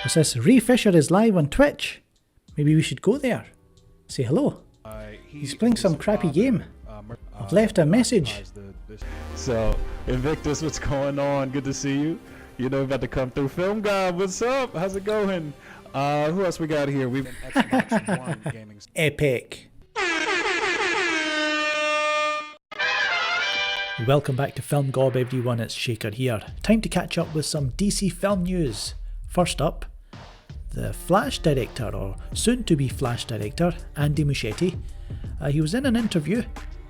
What's this? Ray Fisher is live on Twitch. Maybe we should go there. Say hello. He's playing some crappy game. I've left a message. So, Invictus, what's going on? Good to see you. You know, about to come through. Film God, what's up? How's it going? Who else we got here? We've Epic. Welcome back to Film Gob, everyone. It's Shaker here. Time to catch up with some DC film news. First up, the Flash director, or soon-to-be Flash director, Andy Muschietti. He was in an interview,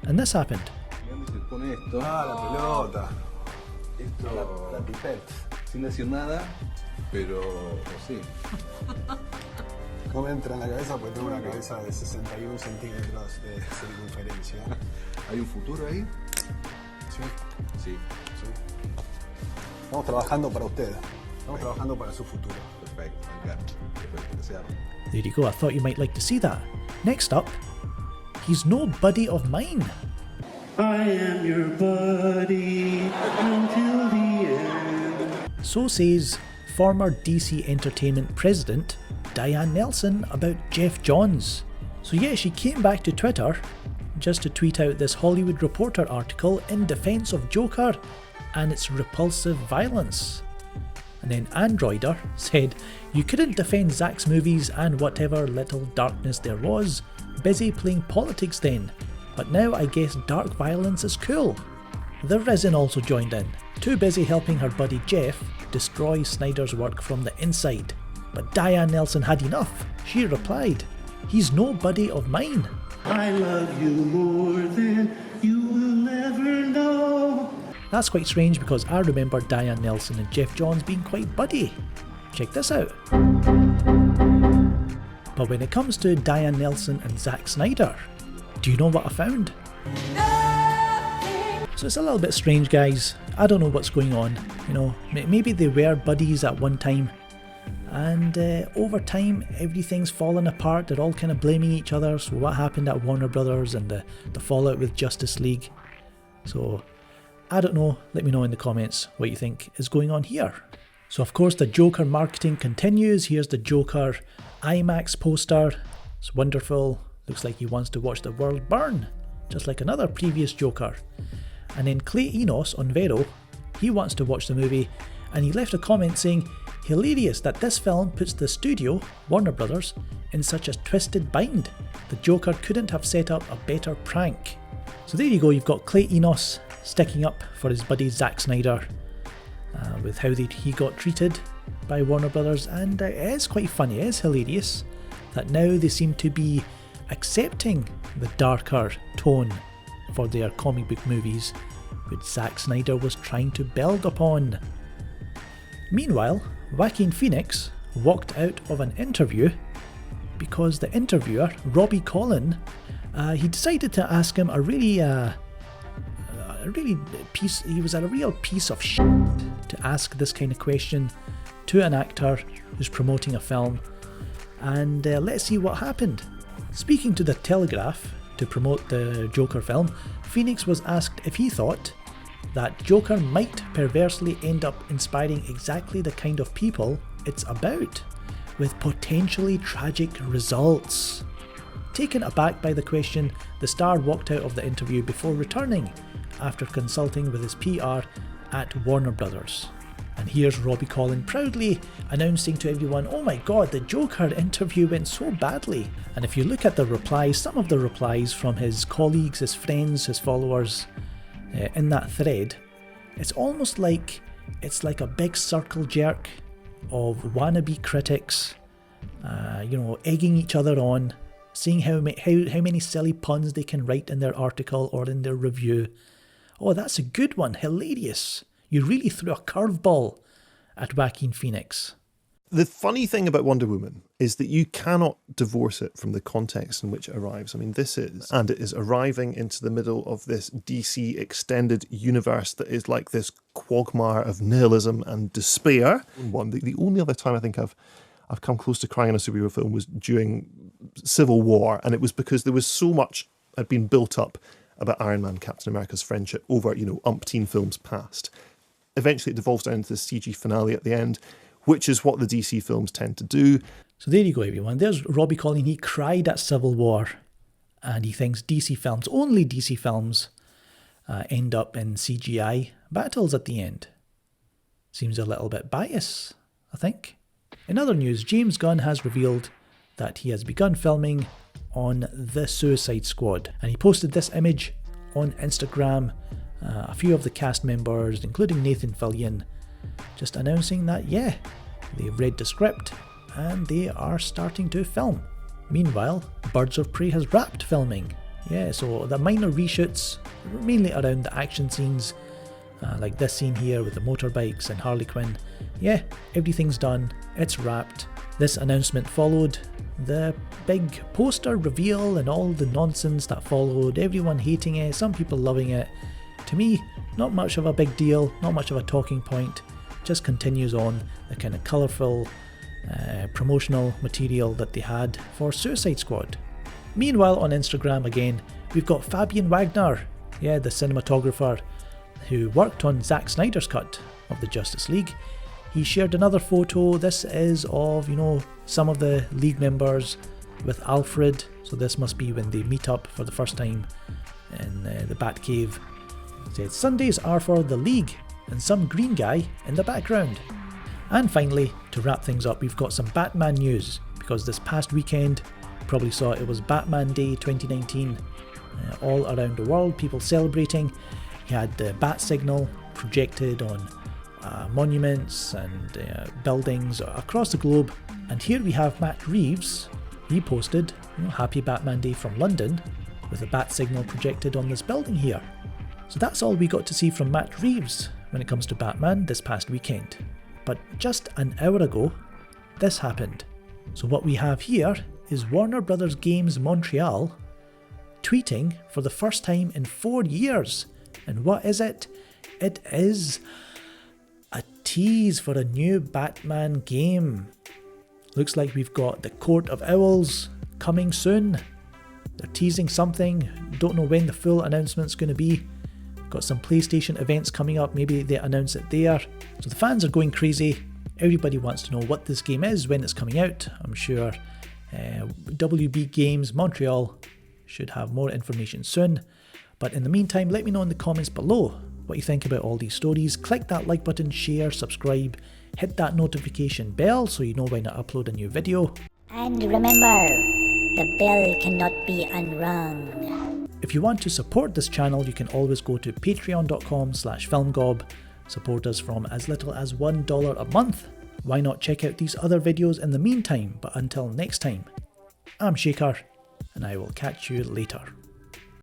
and this happened. Sin decir nada, pero sí. No me entra en la cabeza porque tengo una cabeza de 61 centímetros de circunferencia. ¿Hay un futuro ahí? Sí. Sí. Sí. Estamos trabajando para usted. Estamos trabajando para su futuro. Perfecto, me encanta. Perfecto, deseado. There you go, I thought you might like to see that. Next up, he's no buddy of mine. I am your buddy until the end. So says former DC Entertainment president Diane Nelson about Geoff Johns. So yeah, she came back to Twitter just to tweet out this Hollywood Reporter article in defence of Joker and its repulsive violence. And then Androider said, "You couldn't defend Zack's movies and whatever little darkness there was. Busy playing politics then. But now I guess dark violence is cool." The Risen also joined in, too busy helping her buddy Geoff destroy Snyder's work from the inside. But Diane Nelson had enough. She replied, "He's no buddy of mine." I love you more than you will ever know. That's quite strange because I remember Diane Nelson and Geoff Johns being quite buddy. Check this out. But when it comes to Diane Nelson and Zack Snyder, do you know what I found? So it's a little bit strange, guys. I don't know what's going on. You know, maybe they were buddies at one time, and over time everything's fallen apart. They're all kind of blaming each other. So what happened at Warner Brothers and the fallout with Justice League. So I don't know. Let me know in the comments what you think is going on here. So of course the Joker marketing continues. Here's the Joker IMAX poster. It's wonderful. Looks like he wants to watch the world burn, just like another previous Joker. And then Clay Enos on Vero, he wants to watch the movie, and he left a comment saying, "Hilarious that this film puts the studio, Warner Brothers, in such a twisted bind. The Joker couldn't have set up a better prank." So there you go, you've got Clay Enos sticking up for his buddy Zack Snyder with how he got treated by Warner Brothers, and it is quite funny, it is hilarious that now they seem to be accepting the darker tone for their comic book movies, which Zack Snyder was trying to build upon. Meanwhile, Joaquin Phoenix walked out of an interview because the interviewer, Robbie Collin, he decided to ask him a real piece of shit to ask this kind of question to an actor who's promoting a film, and let's see what happened. Speaking to The Telegraph to promote the Joker film, Phoenix was asked if he thought that Joker might perversely end up inspiring exactly the kind of people it's about, with potentially tragic results. Taken aback by the question, the star walked out of the interview before returning after consulting with his PR at Warner Brothers. And here's Robbie Collin proudly announcing to everyone, "Oh my god, the Joker interview went so badly." And if you look at the replies, some of the replies from his colleagues, his friends, his followers in that thread, it's almost like it's like a big circle jerk of wannabe critics, egging each other on, seeing how many silly puns they can write in their article or in their review. "Oh, that's a good one, hilarious. You really threw a curveball at Joaquin Phoenix." The funny thing about Wonder Woman is that you cannot divorce it from the context in which it arrives. I mean, it is arriving into the middle of this DC extended universe that is like this quagmire of nihilism and despair. The only other time I think I've come close to crying in a superhero film was during Civil War, and it was because there was so much had been built up about Iron Man, Captain America's friendship over, umpteen films past. Eventually it devolves down to the CG finale at the end, which is what the DC films tend to do. So there you go, everyone. There's Robbie calling. He cried at Civil War, and he thinks DC films, only DC films, end up in CGI battles at the end. Seems a little bit biased, I think. In other news, James Gunn has revealed that he has begun filming on The Suicide Squad, and he posted this image on Instagram. A few of the cast members, including Nathan Fillion, just announcing that, yeah, they've read the script and they are starting to film. Meanwhile, Birds of Prey has wrapped filming. Yeah, so the minor reshoots, mainly around the action scenes, like this scene here with the motorbikes and Harley Quinn. Yeah, everything's done, it's wrapped. This announcement followed the big poster reveal and all the nonsense that followed, everyone hating it, some people loving it. To me, not much of a big deal, not much of a talking point, just continues on the kind of colourful promotional material that they had for Suicide Squad. Meanwhile, on Instagram again, we've got Fabian Wagner, yeah, the cinematographer who worked on Zack Snyder's cut of the Justice League. He shared another photo. This is of, some of the League members with Alfred, so this must be when they meet up for the first time in the Batcave. It said, Sundays are for the League, and some green guy in the background. And finally, to wrap things up, we've got some Batman news, because this past weekend, you probably saw it was Batman Day 2019, all around the world, people celebrating. You had the bat signal projected on monuments and buildings across the globe, and here we have Matt Reeves. He posted, Happy Batman Day from London, with a bat signal projected on this building here. So that's all we got to see from Matt Reeves when it comes to Batman this past weekend. But just an hour ago, this happened. So what we have here is Warner Brothers Games Montreal tweeting for the first time in 4 years. And what is it? It is a tease for a new Batman game. Looks like we've got the Court of Owls coming soon. They're teasing something. Don't know when the full announcement's going to be. Got some PlayStation events coming up, maybe they announce it there. So the fans are going crazy. Everybody wants to know what this game is, when it's coming out. I'm sure WB Games Montreal should have more information soon. But in the meantime, let me know in the comments below what you think about all these stories. Click that like button, share, subscribe, hit that notification bell so you know when I upload a new video. And remember, the bell cannot be unrung. If you want to support this channel, you can always go to patreon.com/filmgob. Support us from as little as $1 a month. Why not check out these other videos in the meantime? But until next time, I'm Shaker, and I will catch you later.